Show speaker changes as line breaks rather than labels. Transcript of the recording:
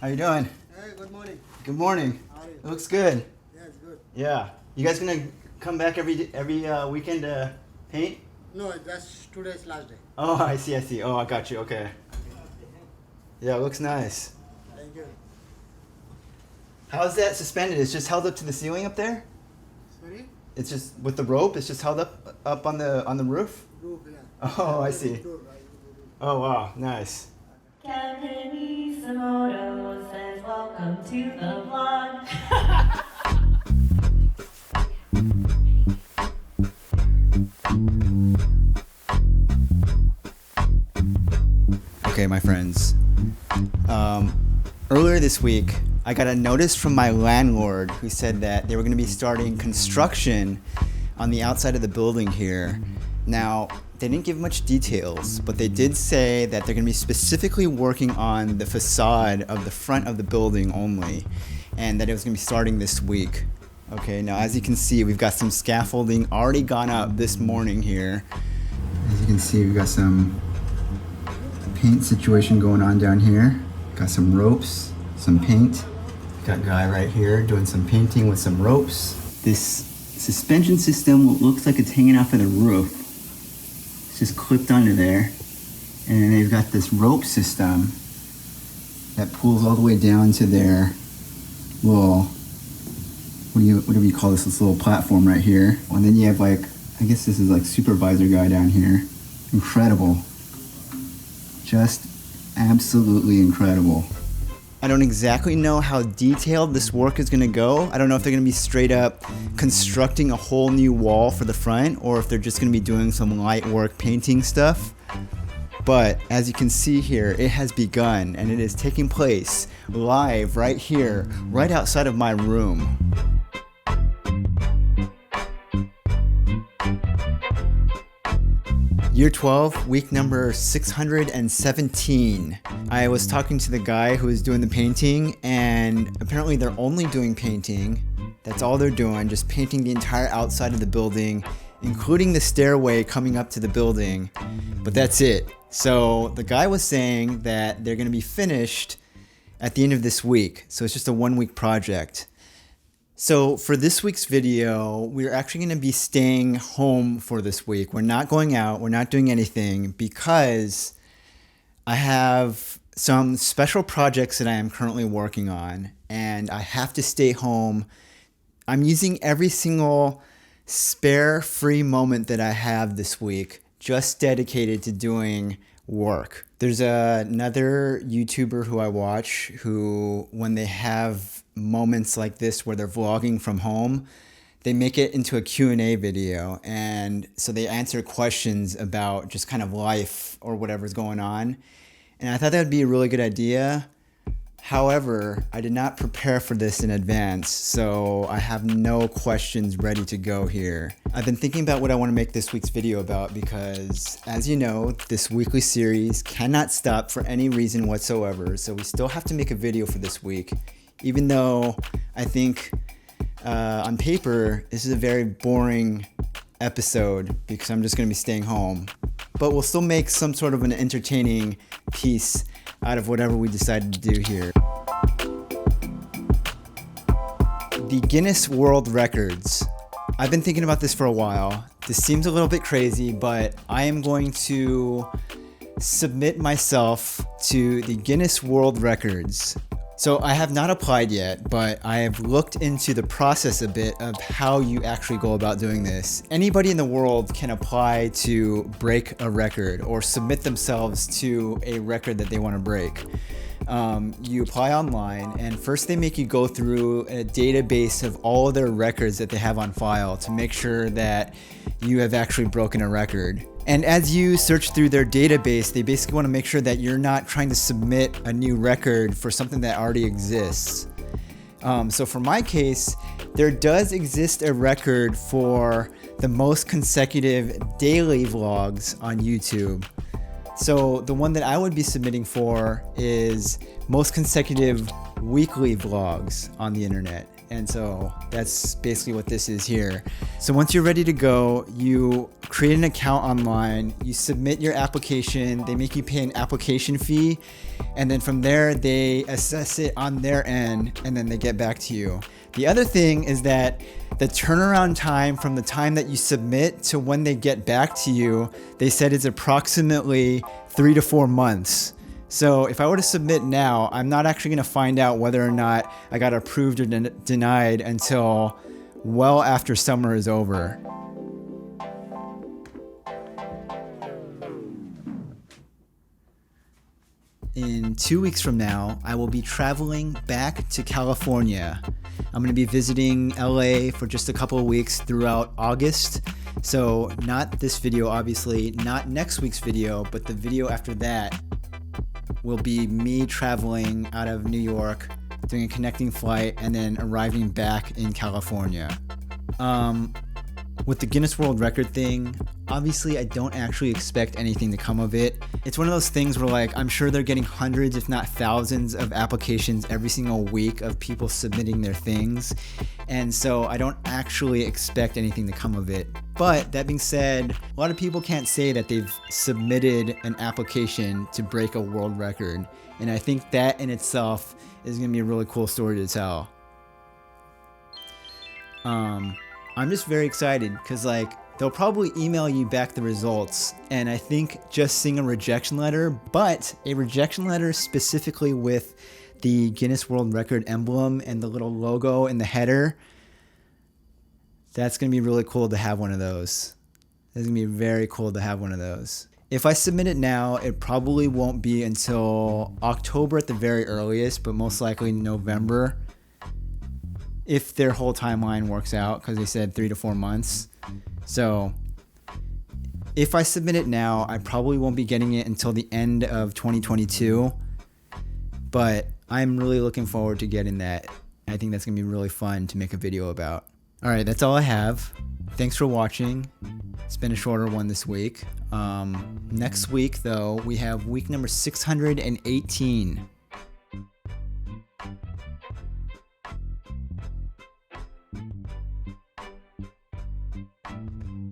How you doing?
Hey, good morning.
Good morning.
How are you?
It looks good.
Yeah, it's good.
Yeah. You guys gonna come back every weekend to paint?
No, that's today's last day.
Oh, I see. I see. Oh, I got you. Okay. Yeah, it looks nice.
Thank you.
How's that suspended? It's just held up to the ceiling up there.
Sorry?
It's just with the rope. It's just held up on the roof.
Roof, yeah.
Oh, I see.
Door, right?
Oh, wow. Nice.
Kevinisomoto says welcome to the vlog.
Okay, my friends. Earlier this week, I got a notice from my landlord who said that they were going to be starting construction on the outside of the building here. Now, they didn't give much details, but they did say that they're going to be specifically working on the facade of the front of the building only, and that it was going to be starting this week. Okay, now as you can see, we've got some scaffolding already gone up this morning here. As you can see, we've got some paint situation going on down here. Got some ropes, some paint. Got a guy right here doing some painting with some ropes. This suspension system looks like it's hanging off of the roof. It's just clipped under there. And then they've got this rope system that pulls all the way down to their little, whatever you call this little platform right here. And then you have I guess this is supervisor guy down here. Incredible. Just absolutely incredible. I don't exactly know how detailed this work is going to go. I don't know if they're going to be straight up constructing a whole new wall for the front, or if they're just going to be doing some light work painting stuff. But as you can see here, it has begun, and it is taking place live right here, right outside of my room. Year 12, week number 617. I was talking to the guy who was doing the painting, and apparently they're only doing painting. That's all they're doing, just painting the entire outside of the building, including the stairway coming up to the building. But that's it. So the guy was saying that they're going to be finished at the end of this week. So it's just a 1-week project. So for this week's video, we're actually going to be staying home for this week. We're not going out. We're not doing anything because I have some special projects that I am currently working on, and I have to stay home. I'm using every single spare free moment that I have this week just dedicated to doing work. There's another YouTuber who I watch who, when they have moments like this where they're vlogging from home, they make it into a Q&A video, and so they answer questions about just kind of life or whatever's going on, and I thought that would be a really good idea. However, I did not prepare for this in advance, so I have no questions ready to go here. I've been thinking about what I want to make this week's video about because, as you know, this weekly series cannot stop for any reason whatsoever, so we still have to make a video for this week, even though I think on paper this is a very boring episode because I'm just going to be staying home. But we'll still make some sort of an entertaining piece out of whatever we decided to do here. The Guinness World Records. I've been thinking about this for a while. This seems a little bit crazy, but I am going to submit myself to the Guinness World Records. So I have not applied yet, but I have looked into the process a bit of how you actually go about doing this. Anybody in the world can apply to break a record or submit themselves to a record that they want to break. You apply online, and first they make you go through a database of all of their records that they have on file to make sure that you have actually broken a record. And as you search through their database, they basically want to make sure that you're not trying to submit a new record for something that already exists. So for my case, there does exist a record for the most consecutive daily vlogs on YouTube. So the one that I would be submitting for is most consecutive weekly vlogs on the internet. And so that's basically what this is here. So once you're ready to go, you create an account online, you submit your application, they make you pay an application fee, and then from there they assess it on their end and then they get back to you. The other thing is that the turnaround time from the time that you submit to when they get back to you, they said it's approximately 3 to 4 months. So if I were to submit now, I'm not actually going to find out whether or not I got approved or denied until well after summer is over. In 2 weeks from now, I will be traveling back to California. I'm going to be visiting LA for just a couple of weeks throughout August. So not this video, obviously, not next week's video, but the video after that will be me traveling out of New York, doing a connecting flight, and then arriving back in California. With the Guinness World Record thing, obviously I don't actually expect anything to come of it. It's one of those things where like I'm sure they're getting hundreds if not thousands of applications every single week of people submitting their things, and so I don't actually expect anything to come of it. But that being said, a lot of people can't say that they've submitted an application to break a world record, and I think that in itself is going to be a really cool story to tell. I'm just very excited because like they'll probably email you back the results, and I think just seeing a rejection letter, but a rejection letter specifically with the Guinness World Record emblem and the little logo in the header, that's going to be really cool to have one of those. It's going to be very cool to have one of those. If I submit it now, it probably won't be until October at the very earliest, but most likely November. If their whole timeline works out, because they said 3 to 4 months. So if I submit it now, I probably won't be getting it until the end of 2022. But I'm really looking forward to getting that. I think that's going to be really fun to make a video about. All right, that's all I have. Thanks for watching. It's been a shorter one this week. Next week, though, we have week number 618.